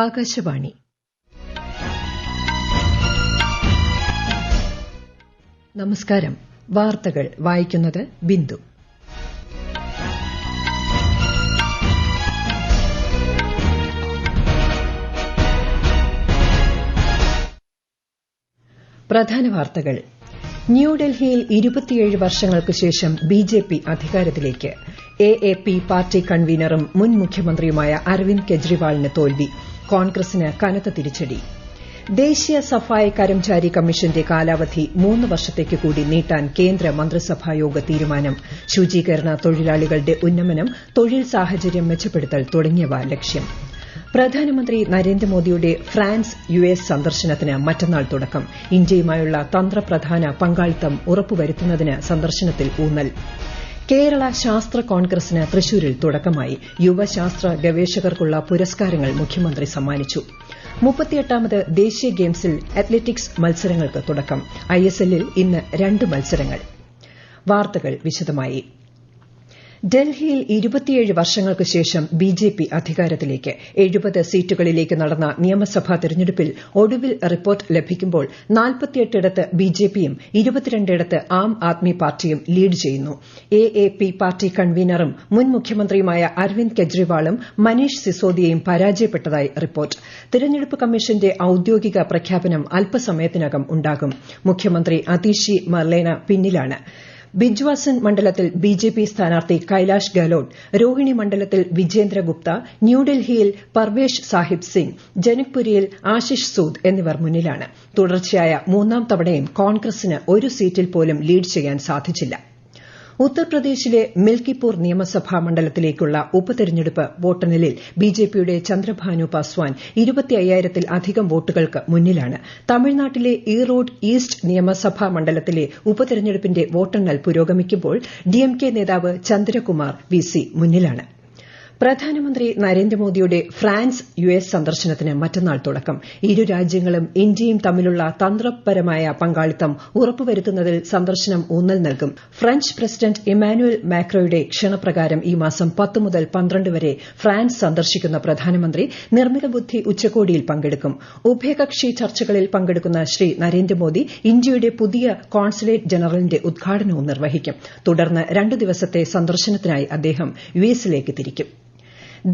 ആകാശവാണി. നമസ്കാരം. വാർത്തകൾ വായിക്കുന്നത് ബിന്ദു. പ്രധാന വാർത്തകൾ. ന്യൂഡൽഹിയിൽ 27 വർഷങ്ങൾക്ക് ശേഷം ബിജെപി അധികാരത്തിലേക്ക്. എഎപി പാർട്ടി കൺവീനറും മുൻ മുഖ്യമന്ത്രിയുമായ അരവിന്ദ് കെജ്രിവാളിന് തോൽവി. കോൺഗ്രസിന് കനത്ത തിരിച്ചടി. ദേശീയ സഫായി കർമചാരി കമ്മീഷന്റെ കാലാവധി 3 വർഷത്തേക്ക് കൂടി നീട്ടാൻ കേന്ദ്ര മന്ത്രിസഭായോഗ തീരുമാനം. ശുചീകരണ തൊഴിലാളികളുടെ ഉന്നമനം, തൊഴിൽ സാഹചര്യം മെച്ചപ്പെടുത്തൽ തുടങ്ങിയവ ലക്ഷ്യം. പ്രധാനമന്ത്രി നരേന്ദ്രമോദിയുടെ ഫ്രാൻസ് യുഎസ് സന്ദർശനത്തിന് മറ്റന്നാൾ തുടക്കം. ഇന്ത്യയുമായുള്ള തന്ത്രപ്രധാന പങ്കാളിത്തം ഉറപ്പുവരുത്തുന്നതിന് സന്ദർശനത്തിൽ ഊന്നൽ. കേരള ശാസ്ത്ര കോൺഗ്രസിന് തൃശൂരിൽ തുടക്കമായി. യുവശാസ്ത്ര ഗവേഷകർക്കുള്ള പുരസ്കാരങ്ങൾ മുഖ്യമന്ത്രി സമ്മാനിച്ചു. 38ാമത് ദേശീയ ഗെയിംസിൽ അത്ലറ്റിക്സ് മത്സരങ്ങൾക്ക് തുടക്കം. ഐഎസ്എല്ലിൽ ഇന്ന് 2 മത്സരങ്ങൾ. വാർത്തകൾ വിശദമായി. ഡൽഹിയിൽ 27 വർഷങ്ങൾക്ക് ശേഷം ബിജെപി അധികാരത്തിലേക്ക്. 70 സീറ്റുകളിലേക്ക് നടന്ന നിയമസഭാ തെരഞ്ഞെടുപ്പിൽ ഒടുവിൽ റിപ്പോർട്ട് ലഭിക്കുമ്പോൾ 48ഇടത്ത് ബിജെപിയും 22ഇടത്ത് ആം ആദ്മി പാർട്ടിയും ലീഡ് ചെയ്യുന്നു. എഎപി പാർട്ടി കൺവീനറും മുൻ മുഖ്യമന്ത്രിയുമായ അരവിന്ദ് കെജ്രിവാളും മനീഷ് സിസോദിയയും പരാജയപ്പെട്ടതായി റിപ്പോർട്ട്. തെരഞ്ഞെടുപ്പ് കമ്മീഷന്റെ ഔദ്യോഗിക പ്രഖ്യാപനം അല്പസമയത്തിനകം ഉണ്ടാകും. മുഖ്യമന്ത്രി അതീഷി മർലേന പിന്നിലാണ്. ബിജ്വാസൻ മണ്ഡലത്തിൽ ബിജെപി സ്ഥാനാർത്ഥി കൈലാഷ് ഗെഹ്ലോട്ട്, രോഹിണി മണ്ഡലത്തിൽ വിജേന്ദ്ര ഗുപ്ത, ന്യൂഡൽഹിയിൽ പർവേഷ് സാഹിബ് സിംഗ്, ജനക്പുരിയിൽ ആശിഷ് സൂദ് എന്നിവർ മുന്നിലാണ്. തുടർച്ചയായ 3ാം തവണയും കോൺഗ്രസിന് ഒരു സീറ്റിൽ പോലും ലീഡ് ചെയ്യാൻ സാധിച്ചില്ല. ഉത്തർപ്രദേശിലെ മിൽക്കിപൂർ നിയമസഭാ മണ്ഡലത്തിലേക്കുള്ള ഉപതെരഞ്ഞെടുപ്പ് വോട്ടെണ്ണലിൽ ബിജെപിയുടെ ചന്ദ്രഭാനു പാസ്വാൻ 25,000-ൽ-അധികം വോട്ടുകൾക്ക് മുന്നിലാണ്. തമിഴ്നാട്ടിലെ ഈറോഡ് ഈസ്റ്റ് നിയമസഭാ മണ്ഡലത്തിലെ ഉപതെരഞ്ഞെടുപ്പിന്റെ വോട്ടെണ്ണൽ പുരോഗമിക്കുമ്പോൾ ഡിഎംകെ നേതാവ് ചന്ദ്രകുമാർ വിസി മുന്നിലാണ്. പ്രധാനമന്ത്രി നരേന്ദ്രമോദിയുടെ ഫ്രാൻസ് യുഎസ് സന്ദർശനത്തിന് മറ്റന്നാൾ തുടക്കം. ഇരു രാജ്യങ്ങളും ഇന്ത്യയും തമ്മിലുള്ള തന്ത്രപരമായ പങ്കാളിത്തം ഉറപ്പുവരുത്തുന്നതിൽ സന്ദർശനം ഊന്നൽ നൽകും. ഫ്രഞ്ച് പ്രസിഡന്റ് ഇമ്മാനുവൽ മാക്രോയുടെ ക്ഷണപ്രകാരം ഈ മാസം 10 മുതൽ 12 വരെ ഫ്രാൻസ് സന്ദർശിക്കുന്ന പ്രധാനമന്ത്രി നിർമ്മിത ബുദ്ധി ഉച്ചകോടിയിൽ പങ്കെടുക്കും. ഉഭയകക്ഷി ചർച്ചകളിൽ പങ്കെടുക്കുന്ന ശ്രീ നരേന്ദ്രമോദി ഇന്ത്യയുടെ പുതിയ കോൺസുലേറ്റ് ജനറലിന്റെ ഉദ്ഘാടനവും നിർവഹിക്കും. തുടർന്ന് 2 ദിവസത്തെ സന്ദർശനത്തിനായി അദ്ദേഹം യുഎസിലേക്ക് തിരിക്കും.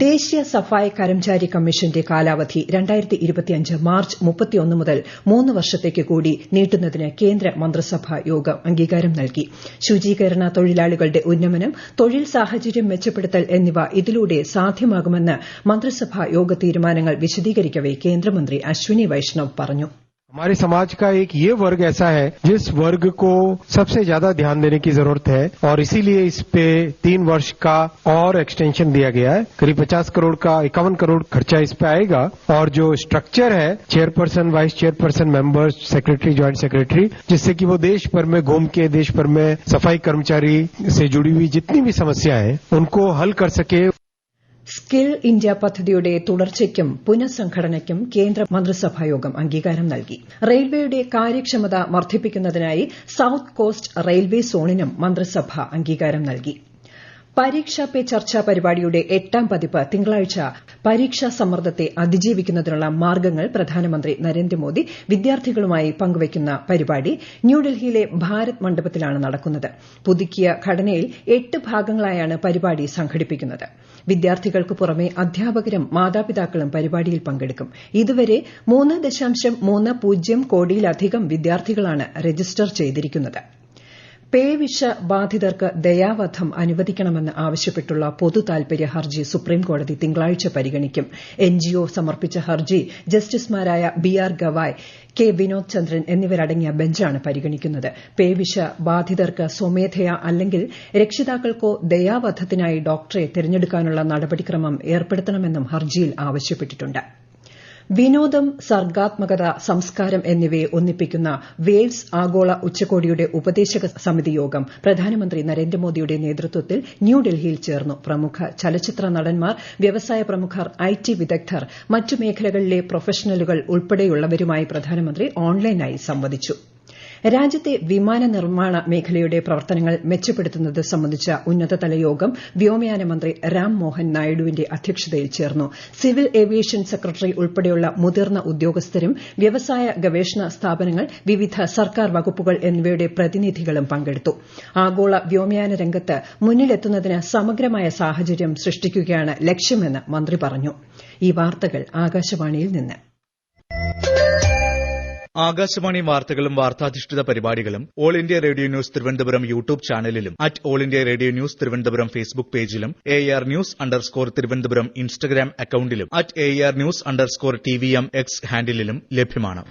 ദേശീയ സഫായി കർമചാരി കമ്മീഷന്റെ കാലാവധി 2025 മാർച്ച് 31 മുതൽ 3 വർഷത്തേക്ക് കൂടി നീട്ടുന്നതിന് കേന്ദ്ര മന്ത്രിസഭാ യോഗം അംഗീകാരം നൽകി. ശുചീകരണ തൊഴിലാളികളുടെ ഉന്നമനം, തൊഴിൽ സാഹചര്യം മെച്ചപ്പെടുത്തൽ എന്നിവ ഇതിലൂടെ സാധ്യമാകുമെന്ന് മന്ത്രിസഭാ യോഗ തീരുമാനങ്ങൾ വിശദീകരിക്കവെ കേന്ദ്രമന്ത്രി അശ്വിനി വൈഷ്ണവ് പറഞ്ഞു. हमारे समाज का एक ये वर्ग ऐसा है जिस वर्ग को सबसे ज्यादा ध्यान देने की जरूरत है और इसीलिए इस पे 3 वर्ष का और एक्सटेंशन दिया गया है. करीब 50 करोड़ का 51 करोड़ खर्चा इस पे आएगा और जो स्ट्रक्चर है chairperson, vice chairperson, members, secretary, joint secretary, जिससे कि वो देश भर में घूम के देश भर में सफाई कर्मचारी से जुड़ी हुई जितनी भी समस्याएं हैं उनको हल कर सके. സ്കിൽ ഇന്ത്യ പദ്ധതിയുടെ തുടർച്ചയ്ക്കും പുനഃസംഘടനയ്ക്കും കേന്ദ്ര മന്ത്രിസഭായോഗം അംഗീകാരം നൽകി. റെയിൽവേയുടെ കാര്യക്ഷമത വർദ്ധിപ്പിക്കുന്നതിനായി സൌത്ത് കോസ്റ്റ് റെയിൽവേ സോണിനും മന്ത്രിസഭ അംഗീകാരം നൽകി. പരീക്ഷാ പേ ചർച്ച പരിപാടിയുടെ 8ാം പതിപ്പ് തിങ്കളാഴ്ച പരീക്ഷാ സമ്മർദ്ദത്തെ അതിജീവിക്കുന്നതിനുള്ള മാർഗ്ഗങ്ങൾ പ്രധാനമന്ത്രി നരേന്ദ്രമോദി വിദ്യാർത്ഥികളുമായി പങ്കുവയ്ക്കുന്ന പരിപാടി ന്യൂഡൽഹിയിലെ ഭാരത് മണ്ഡപത്തിലാണ് നടക്കുന്നത്. പുതുക്കിയ ഘടനയിൽ 8 ഭാഗങ്ങളായാണ് പരിപാടി സംഘടിപ്പിക്കുന്നത്. വിദ്യാർത്ഥികൾക്ക് പുറമെ അധ്യാപകരും മാതാപിതാക്കളും പരിപാടിയിൽ പങ്കെടുക്കും. ഇതുവരെ 3.30 കോടിയിലധികം വിദ്യാർത്ഥികളാണ് രജിസ്റ്റർ ചെയ്തിരിക്കുന്നത്. പേവിഷ ബാധിതർക്ക് ദയാവധം അനുവദിക്കണമെന്ന് ആവശ്യപ്പെട്ടുള്ള പൊതു താൽപര്യ ഹർജി സുപ്രീംകോടതി തിങ്കളാഴ്ച പരിഗണിക്കും. എൻജിഒ സമർപ്പിച്ച ഹർജി ജസ്റ്റിസുമാരായ ബിആർ ഗവായ്, കെ വിനോദ് ചന്ദ്രൻ എന്നിവരടങ്ങിയ ബെഞ്ചാണ് പരിഗണിക്കുന്നത്. പേവിഷ ബാധിതർക്ക് സ്വമേധയാ അല്ലെങ്കിൽ രക്ഷിതാക്കൾക്കോ ദയാവധത്തിനായി ഡോക്ടറെ തിരഞ്ഞെടുക്കാനുള്ള നടപടിക്രമം ഏർപ്പെടുത്തണമെന്നും ഹർജിയിൽ ആവശ്യപ്പെട്ടിട്ടുണ്ട്. വിനോദം, സർഗ്ഗാത്മകത, സംസ്കാരം എന്നിവയെ ഒന്നിപ്പിക്കുന്ന വേവ്സ് ആഗോള ഉച്ചകോടിയുടെ ഉപദേശക സമിതി യോഗം പ്രധാനമന്ത്രി നരേന്ദ്രമോദിയുടെ നേതൃത്വത്തിൽ ന്യൂഡൽഹിയിൽ ചേർന്നു. പ്രമുഖ ചലച്ചിത്ര നടന്മാർ, വ്യവസായ പ്രമുഖർ, ഐടി വിദഗ്ധർ, മറ്റു മേഖലകളിലെ പ്രൊഫഷണലുകൾ ഉൾപ്പെടെയുള്ളവരുമായി പ്രധാനമന്ത്രി ഓൺലൈനായി സംവദിച്ചു. രാജ്യത്തെ വിമാന നിർമ്മാണ മേഖലയുടെ പ്രവർത്തനങ്ങൾ മെച്ചപ്പെടുത്തുന്നത് സംബന്ധിച്ച ഉന്നതതല യോഗം വ്യോമയാന മന്ത്രി രാം മോഹൻ നായിഡുവിന്റെ അധ്യക്ഷതയിൽ ചേർന്നു. സിവിൽ ഏവിയേഷൻ സെക്രട്ടറി ഉൾപ്പെടെയുള്ള മുതിർന്ന ഉദ്യോഗസ്ഥരും വ്യവസായ ഗവേഷണ സ്ഥാപനങ്ങൾ, വിവിധ സർക്കാർ വകുപ്പുകൾ എന്നിവയുടെ പ്രതിനിധികളും പങ്കെടുത്തു. ആഗോള വ്യോമയാന രംഗത്ത് മുന്നിലെത്തുന്നതിന് സമഗ്രമായ സാഹചര്യം സൃഷ്ടിക്കുകയാണ് ലക്ഷ്യമെന്ന് മന്ത്രി പറഞ്ഞു. ഈ വാർത്തകൾ ആകാശവാണിയിൽ നിന്ന്. ആകാശവാണി വാർത്തകളും വാർത്താധിഷ്ഠിത പരിപാടികളും all India radio news Thiruvananthapuram YouTube ചാനലിലും all India radio news Thiruvananthapuram Facebook പേജിലും AR News_ തിരുവനന്തപുരം ഇൻസ്റ്റഗ്രാം അക്കൌണ്ടിലും AR News_TVM X ഹാൻഡിലും ലഭ്യമാണ്.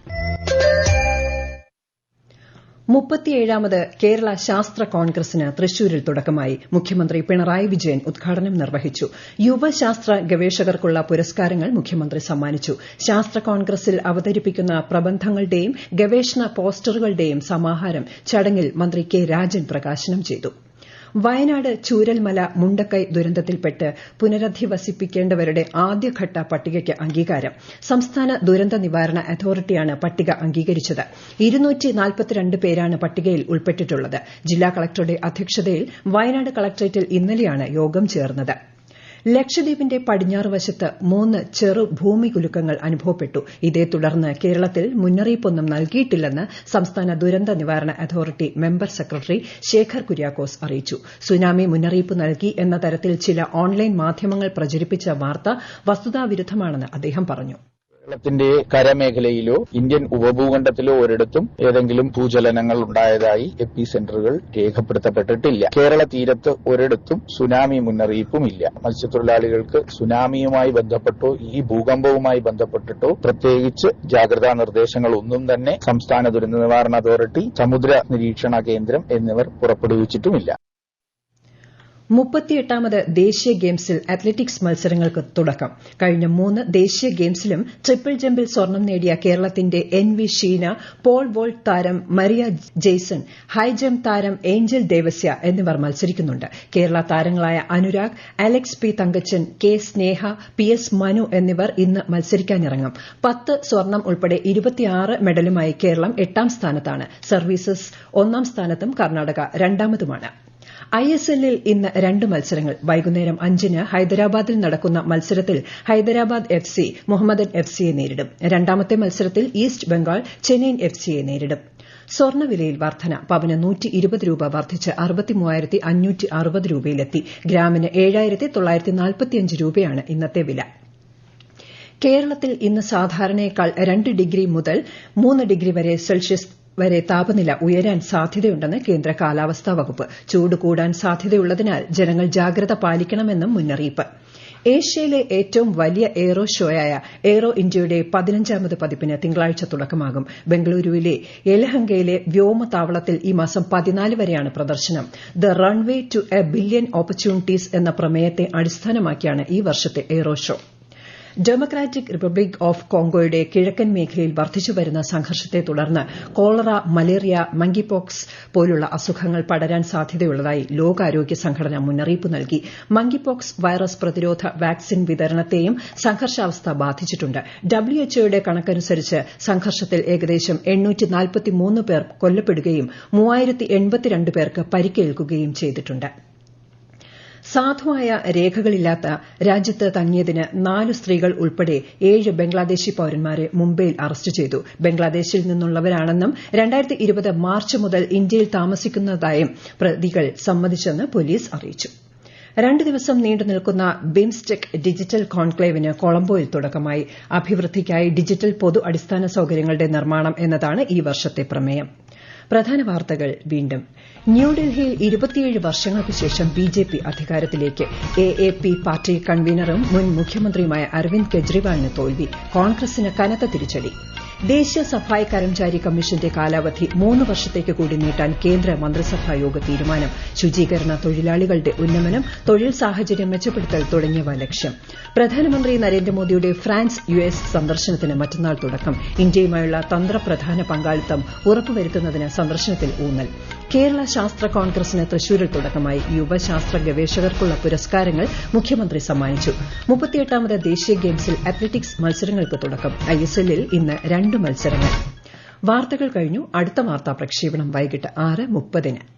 37ാമത് കേരള ശാസ്ത്ര കോൺഗ്രസിന് തൃശൂരിൽ തുടക്കമായി. മുഖ്യമന്ത്രി പിണറായി വിജയൻ ഉദ്ഘാടനം നിർവഹിച്ചു. യുവശാസ്ത്ര ഗവേഷകർക്കുള്ള പുരസ്കാരങ്ങൾ മുഖ്യമന്ത്രി സമ്മാനിച്ചു. ശാസ്ത്ര കോൺഗ്രസിൽ അവതരിപ്പിക്കുന്ന പ്രബന്ധങ്ങളുടെയും ഗവേഷണ പോസ്റ്ററുകളുടെയും സമാഹാരം ചടങ്ങിൽ മന്ത്രി കെ രാജൻ പ്രകാശനം ചെയ്തു. വയനാട് ചൂരൽമല മുണ്ടക്കൈ ദുരന്തത്തിൽപ്പെട്ട് പുനരധിവസിപ്പിക്കേണ്ടവരുടെ ആദ്യഘട്ട പട്ടികയ്ക്ക് അംഗീകാരം. സംസ്ഥാന ദുരന്ത നിവാരണ അതോറിറ്റിയാണ് പട്ടിക അംഗീകരിച്ചത്. 242 പേരാണ് പട്ടികയിൽ ഉൾപ്പെട്ടിട്ടുള്ളത്. ജില്ലാ കളക്ടറുടെ അധ്യക്ഷതയിൽ വയനാട് കളക്ടറേറ്റിൽ ഇന്നലെയാണ് യോഗം ചേർന്നത്. ലക്ഷദ്വീപിന്റെ പടിഞ്ഞാറ് വശത്ത് 3 ചെറു ഭൂമികുലുക്കങ്ങൾ അനുഭവപ്പെട്ടു. ഇതേ തുടർന്ന് കേരളത്തിൽ മുന്നറിയിപ്പൊന്നും നൽകിയിട്ടില്ലെന്ന് സംസ്ഥാന ദുരന്ത നിവാരണ authority member secretary Shekhar Kuriakose അറിയിച്ചു. സുനാമി മുന്നറിയിപ്പ് നൽകി എന്ന തരത്തിൽ ചില ഓൺലൈൻ മാധ്യമങ്ങൾ പ്രചരിപ്പിച്ച വാർത്ത വസ്തുതാവിരുദ്ധമാണെന്ന് അദ്ദേഹം പറഞ്ഞു. കേരളത്തിന്റെ കരമേഖലയിലോ ഇന്ത്യൻ ഉപഭൂഖണ്ഡത്തിലോ ഒരിടത്തും ഏതെങ്കിലും ഭൂചലനങ്ങൾ ഉണ്ടായതായി എപ്പി സെന്ററുകൾ രേഖപ്പെടുത്തപ്പെട്ടിട്ടില്ല. കേരള തീരത്ത് ഒരിടത്തും സുനാമി മുന്നറിയിപ്പുമില്ല. മത്സ്യത്തൊഴിലാളികൾക്ക് സുനാമിയുമായി ബന്ധപ്പെട്ടോ ഈ ഭൂകമ്പവുമായി ബന്ധപ്പെട്ടിട്ടോ പ്രത്യേകിച്ച് ജാഗ്രതാ നിർദ്ദേശങ്ങൾ ഒന്നും തന്നെ സംസ്ഥാന ദുരന്ത നിവാരണ അതോറിറ്റി, സമുദ്ര നിരീക്ഷണ കേന്ദ്രം എന്നിവർ പുറപ്പെടുവിച്ചിട്ടുമില്ല. 38ാമത് ദേശീയ ഗെയിംസിൽ അത്ലറ്റിക്സ് മത്സരങ്ങൾക്ക് തുടക്കം. കഴിഞ്ഞ 3 ദേശീയ ഗെയിംസിലും ട്രിപ്പിൾ ജമ്പിൽ സ്വർണം നേടിയ കേരളത്തിന്റെ NV ഷീന, പോൾ വോൾട്ട് താരം മരിയ ജെയ്സൺ, ഹൈജംപ് താരം ഏഞ്ചൽ ദേവസ്യ എന്നിവർ മത്സരിക്കുന്നുണ്ട്. കേരള താരങ്ങളായ Anurag, Alex P Thankachan, K Sneha, PS Manu എന്നിവർ ഇന്ന് മത്സരിക്കാനിറങ്ങും. 10 സ്വർണം ഉൾപ്പെടെ 26 മെഡലുമായി കേരളം 8ാം സ്ഥാനത്താണ്. സർവീസസ് 1ാം സ്ഥാനത്തും കർണാടക 2ാമതുമാണ്. ISLൽ ഇന്ന് 2 മത്സരങ്ങൾ. വൈകുന്നേരം 5-ന് ഹൈദരാബാദിൽ നടക്കുന്ന മത്സരത്തിൽ ഹൈദരാബാദ് FC മുഹമ്മദൻ FCയെ നേരിടും. 2ാമത്തെ മത്സരത്തിൽ ഈസ്റ്റ് ബംഗാൾ ചെന്നൈയിൻ FCയെ നേരിടും. സ്വർണ്ണവിലയിൽ വർധന. പവന് 120 രൂപ വർദ്ധിച്ച് 63,560 രൂപയിലെത്തി. ഗ്രാമിന് 7,945 രൂപയാണ് ഇന്നത്തെ വില. കേരളത്തിൽ ഇന്ന് സാധാരണയേക്കാൾ 2 ഡിഗ്രി മുതൽ 3 ഡിഗ്രി വരെ സെൽഷ്യസ് വരെ താപനില ഉയരാൻ സാധ്യതയുണ്ടെന്ന് കേന്ദ്ര കാലാവസ്ഥാ വകുപ്പ്. ചൂട് കൂടാൻ സാധ്യതയുള്ളതിനാൽ ജനങ്ങൾ ജാഗ്രത പാലിക്കണമെന്നും മുന്നറിയിപ്പ്. ഏഷ്യയിലെ ഏറ്റവും വലിയ എയ്റോ ഷോയായ എയ്റോ ഇന്ത്യയുടെ 15ാമത് പതിപ്പിന് തിങ്കളാഴ്ച തുടക്കമാകും. ബംഗളൂരുവിലെ യലഹങ്കയിലെ വ്യോമതാവളത്തിൽ ഈ മാസം 14 വരെയാണ് പ്രദർശനം. The runway to a billion opportunities എന്ന പ്രമേയത്തെ അടിസ്ഥാനമാക്കിയാണ് ഈ വർഷത്തെ aero show. Democratic republic of കോങ്കോയുടെ കിഴക്കൻ മേഖലയിൽ വർദ്ധിച്ചുവരുന്ന സംഘർഷത്തെ തുടർന്ന് കോളറ, മലേറിയ, മങ്കിപോക്സ് പോലുള്ള അസുഖങ്ങൾ പടരാൻ സാധ്യതയുള്ളതായി ലോകാരോഗ്യ സംഘടന മുന്നറിയിപ്പ് നൽകി. മങ്കിപോക്സ് വൈറസ് പ്രതിരോധ വാക്സിൻ വിതരണത്തെയും സംഘർഷാവസ്ഥ ബാധിച്ചിട്ടുണ്ട്. WHOയുടെ കണക്കനുസരിച്ച് സംഘർഷത്തിൽ ഏകദേശം 843 പേർ കൊല്ലപ്പെടുകയും 3082 പേർക്ക് പരിക്കേൽക്കുകയും ചെയ്തിട്ടുണ്ട്. സാധുവായ രേഖകളില്ലാത്ത രാജ്യത്ത് തങ്ങിയതിന് 4 സ്ത്രീകൾ ഉൾപ്പെടെ 7 ബംഗ്ലാദേശി പൌരന്മാരെ മുംബൈയിൽ അറസ്റ്റ് ചെയ്തു. ബംഗ്ലാദേശിൽ നിന്നുള്ളവരാണെന്നും 2020 മാർച്ച് മുതൽ ഇന്ത്യയിൽ താമസിക്കുന്നതായും പ്രതികൾ സമ്മതിച്ചെന്ന് പോലീസ് അറിയിച്ചു. 2 ദിവസം നീണ്ടുനിൽക്കുന്ന ബിംസ്റ്റെക് ഡിജിറ്റൽ കോൺക്ലേവിന് കൊളംബോയിൽ തുടക്കമായി. അഭിവൃദ്ധിക്കായി ഡിജിറ്റൽ പൊതു അടിസ്ഥാന സൌകര്യങ്ങളുടെ നിർമ്മാണം എന്നതാണ് ഈ വർഷത്തെ പ്രമേയം. പ്രധാന വാർത്തകൾ വീണ്ടും. ന്യൂഡൽഹിയിൽ 27 വർഷങ്ങൾക്ക് ശേഷം BJP അധികാരത്തിലേക്ക്. AAP പാർട്ടി കൺവീനറും മുൻ മുഖ്യമന്ത്രിയുമായ അരവിന്ദ് കെജ്രിവാളിന് തോൽവി. കോൺഗ്രസിന് കനത്ത തിരിച്ചടി. ദേശീയ സഫായി കർമ്മചാരി കമ്മീഷന്റെ കാലാവധി 3 വർഷത്തേക്ക് കൂടി നീട്ടാൻ കേന്ദ്ര മന്ത്രിസഭാ യോഗ തീരുമാനം. ശുചീകരണ തൊഴിലാളികളുടെ ഉന്നമനം, തൊഴിൽ സാഹചര്യം മെച്ചപ്പെടുത്തൽ തുടങ്ങിയവ ലക്ഷ്യം. പ്രധാനമന്ത്രി നരേന്ദ്രമോദിയുടെ ഫ്രാൻസ് US സന്ദർശനത്തിന് മറ്റന്നാൾ തുടക്കം. ഇന്ത്യയുമായുള്ള തന്ത്രപ്രധാന പങ്കാളിത്തം ഉറപ്പുവരുത്തുന്നതിന് സന്ദർശനത്തിൽ ഊന്നൽ. കേരള ശാസ്ത്ര കോൺഗ്രസിന് തൃശൂരിൽ തുടക്കമായി. യുവശാസ്ത്ര ഗവേഷകർക്കുള്ള പുരസ്കാരങ്ങൾ മുഖ്യമന്ത്രി സമ്മാനിച്ചു. 38ാമത് ദേശീയ ഗെയിംസിൽ അത്ലറ്റിക്സ് മത്സരങ്ങൾക്ക് തുടക്കം. ISLൽ ഇന്ന് 2 മത്സരങ്ങൾ. വാർത്തകൾ കഴിഞ്ഞു. അടുത്ത വാർത്താ പ്രക്ഷേപണം വൈകിട്ട് 6:30.